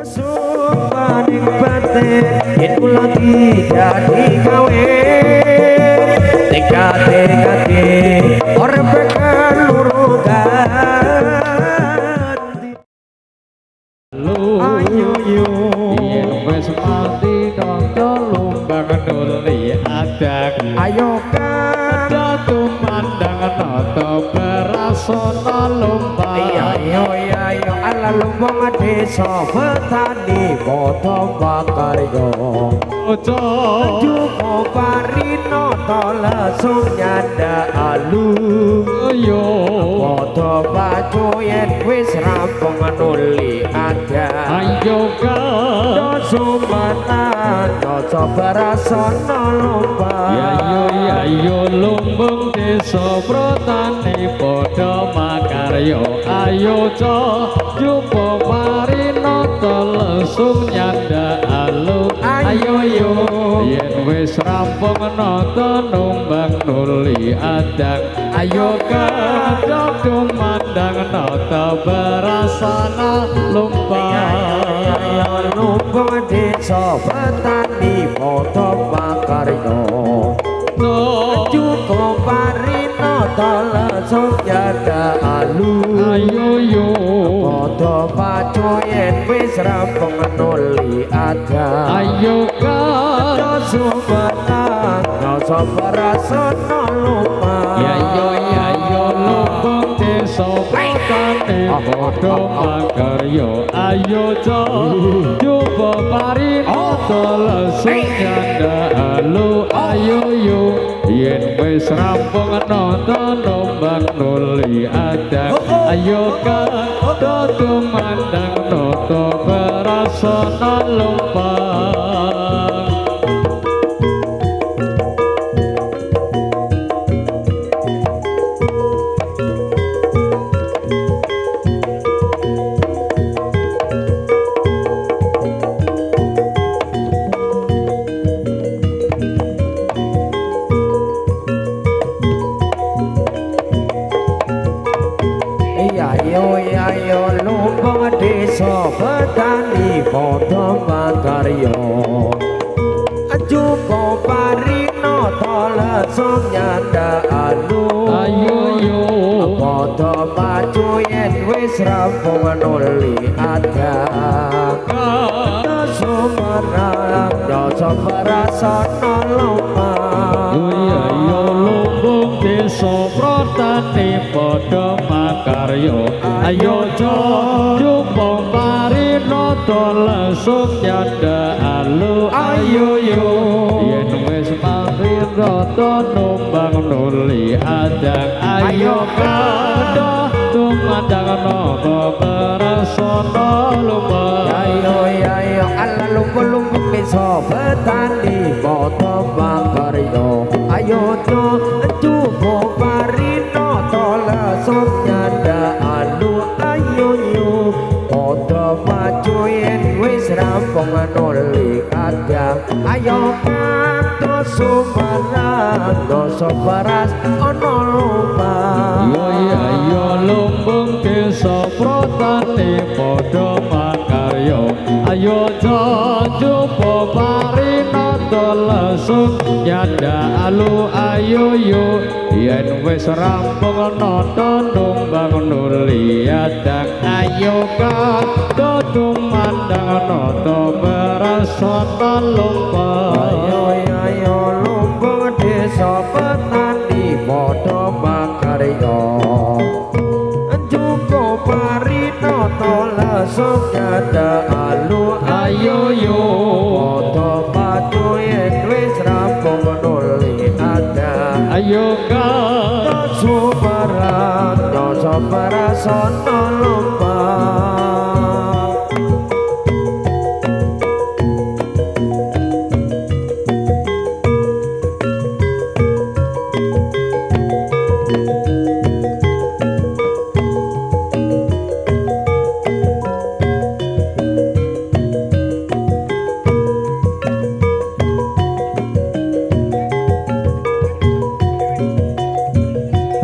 Sumpaning batin yen kula jadi gawe teka-tekake ora bakal lurugan ayo yo yen wis mati kanca lumbang nuli adak ayo kada tumandang nata berasana lumbang ayo ala lumbang desa petani padha pakarya ojo jupo parino langsung nyanda alu yo padha bacu yen wis rampung nuli ada ayo kada sumatan aja berasana lumbang ayo lumbang desa petani padha makarya ayo jumpa parino langsung nyanda alu ayo yo yen wis rampung nata numbang nuli adang ayo kadang dumandang nata berasana lumbang lumbang desa petani padha makarya cukup parino langsung nyanda alu ayo yo padha pacu yen wis rampung nuli ada ayo kada sumatan rasa berasana lumbang ayo lumbang desa petani padha makarya ayo coba parino langsung nyanda alu ayo yo yen wis rampung nata numbang nuli adang ayo kada tumandang nata berasana lumbang ayo lumbang desa petani padha makarya cukup parino langsung nyanda alu ayo yo padha pacu yen wis rampung nuli ada sumerang rasa berasana lumbang ayo lumbang desa petani padha makarya ayo jumpa parino langsung nyanda alu ayo yo yen wis mati rata numbang nuli adang ayo kada tumandang nata berasana lumbang ayo ala lumbung desa petani padha makarya ayo cukup parino langsung nyanda alu ayo yo padha maju yen wis rampung nuli adang ayo kada sumerang dosa beras ana lumbang ayo lumbung desa petani padha makarya ayo jumpa parino langsung nyanda alu ayo yo yen wis rampung nata numbang nuli adang ayo kada tumandang nata berasana lumbang ayo lumbang desa petani padha makarya cukup parino langsung nyanda alu ayo yo padha pacu yen wis rampung nuli ada ayo kada sumerang rasa berasana lumbang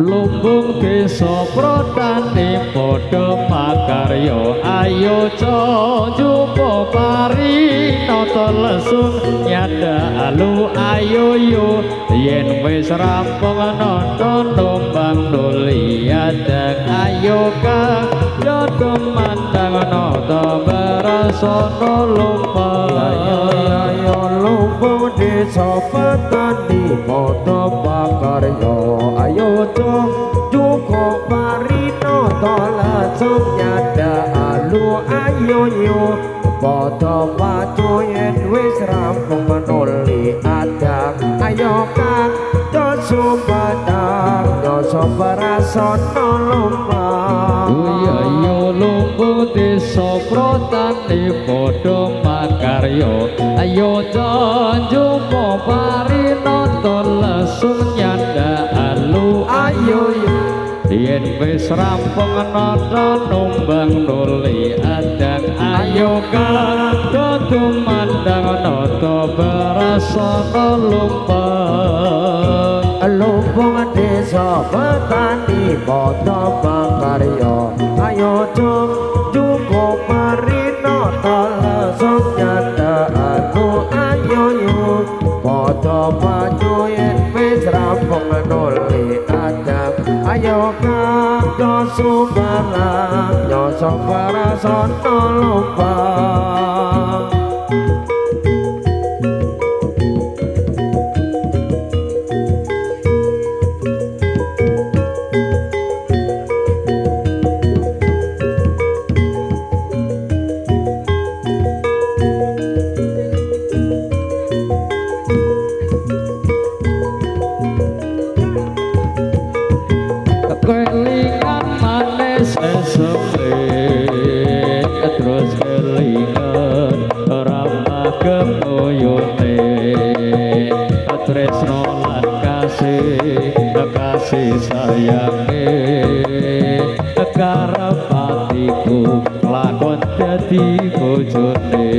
lumbung desa petani padha Jopo parinata lesung nyadalu ayo yo yen wis rampung nanda nombang nuli adang ayo kang yodo mandang nata barasana lumpa ayo lumpa desa petani padha pakarya ayo cukup parinata lesung nyadalu ayo yo padha pacu yen wis rampung nuli adang ayo kang sumedang dosa barasana lumpa ayo lumpuh desa protane padha makarya ayo janjupa parinata lesung nyadalu ayo yen wis rampung nata nombang nuli adang ayo kang tumandang nata barasana lumpa lumpung desa petani padha pakarya ayo cukup parinata lesung nyadalu ayo yo padha pacu yen wis rampung nuli adang ayo kang sumedang dosa barasana lumpa kelingan manis esempit terus kelingan ramah kemoyone tresno lan kasih sayange karepatiku lakon dadi bojone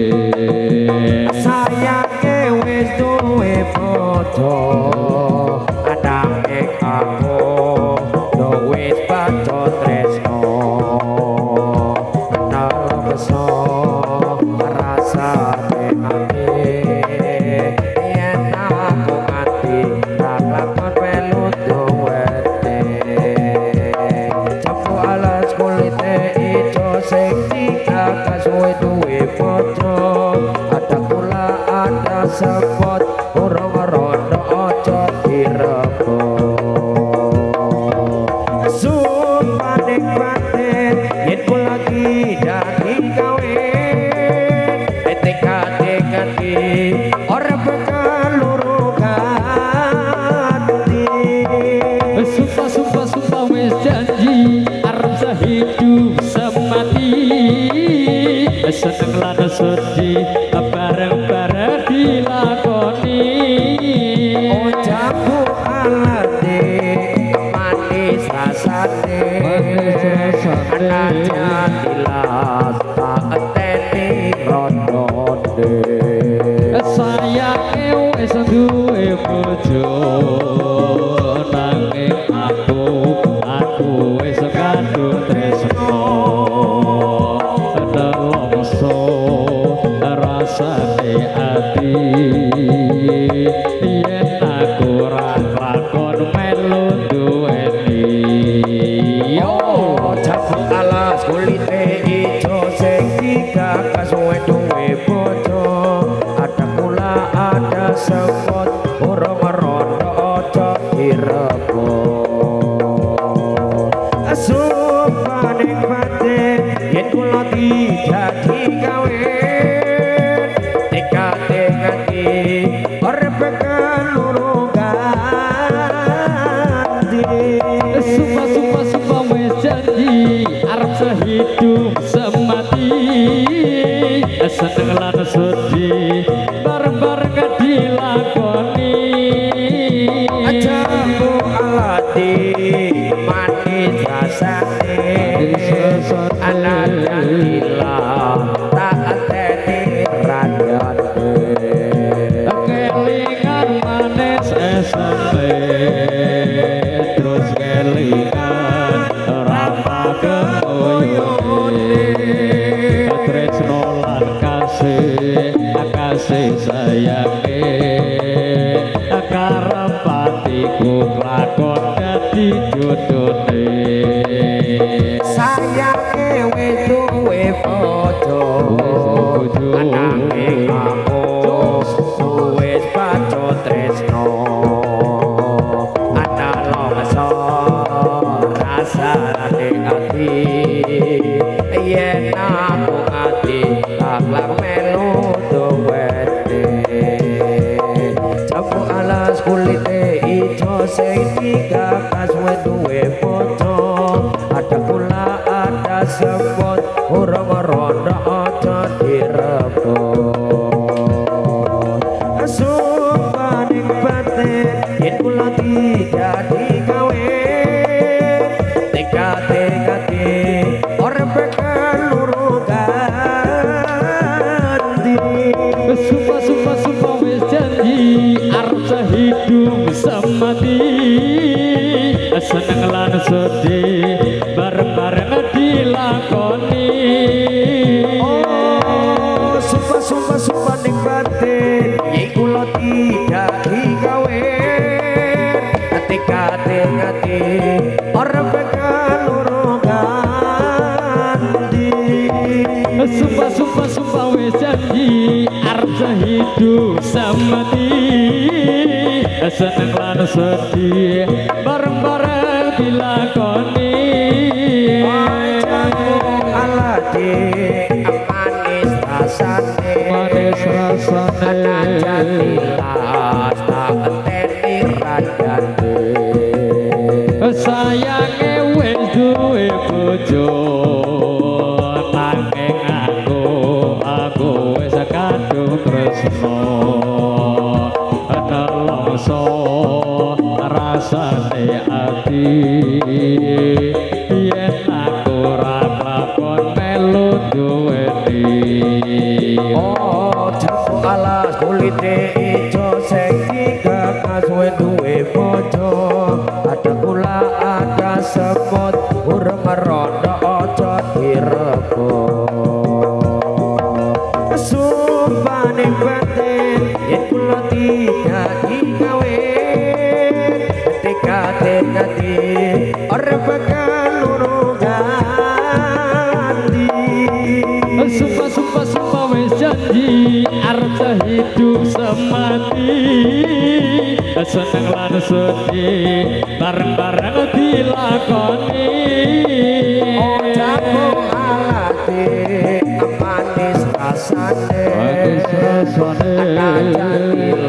sayange wis duwe bojo anake aku wis paco tresno nalangsa rasane ati yen aku nganti lakon melu duwete capu alas kulite ijo sing dikakas duwe bojo ada kula ada sepot urung rondo aja direbut ora bakal loro ganti sumpah wis janji arep sehidup semati seneng lan sedih bareng-bareng dilakoni ojaku alate manis rasane anak jatilas tak eteni rondone sayange wis duwe bojo nanging aku wis kadung tresno nelongso rasane ati yen aku ora lakon melu duweni yo jago alas kulite ijo sing dikakas duwe bojo ada kula ada sepot urung rondo aja direbut sumpah nikmate yen kula dadi kawin tekate nganti ora bakal loro ganti sumpah wis janji arep sehidup semati seneng lan sedih bareng-bareng dilakoni ajaku alati manis rasane anak jatilah tak ateni randane kelingan manis esempit terus kelingan ramah kemoyone tresno lan kasih sayange karepatiku lakon dadi jodone sayange wis duwe bojo ananging aku wis paco tresno ana longso rasane ati yen aku ati akhlak melu duwete campur alas kulite ijo sing digagas wis duwe bojo ada kula ada sebut urung rondo aja direbut sumpaning batin yen kula tidak digawe teka-teka ora bakal luru ganti sumpah wis janji arep sehidup semati seneng lan sedih bareng-bareng dilakoni oh sumpah ning batin yen kula tidak digawe teka-teka ora bakal luru ganti sumpah wis janji arep sehidup semati seneng lan sedih bareng-bareng dilakoni alade manis rasane jati las tak enteni radane sayange wis duwe bojo nanging aku wis kadung tresno nelongso rasane ati yen aku ora lakon melu duweni oh jago alas kulite ijo sing digagas wis duwe bojo ada kula ada semut urung rondo aja direbut sumpaning batin yen kula tidak digawe teka-teka ora bakal luru ganti sumpah wis janji arep sehidup semati seneng lan sedih bareng-bareng dilakoni oh jago alate manis rasane manis rasane jati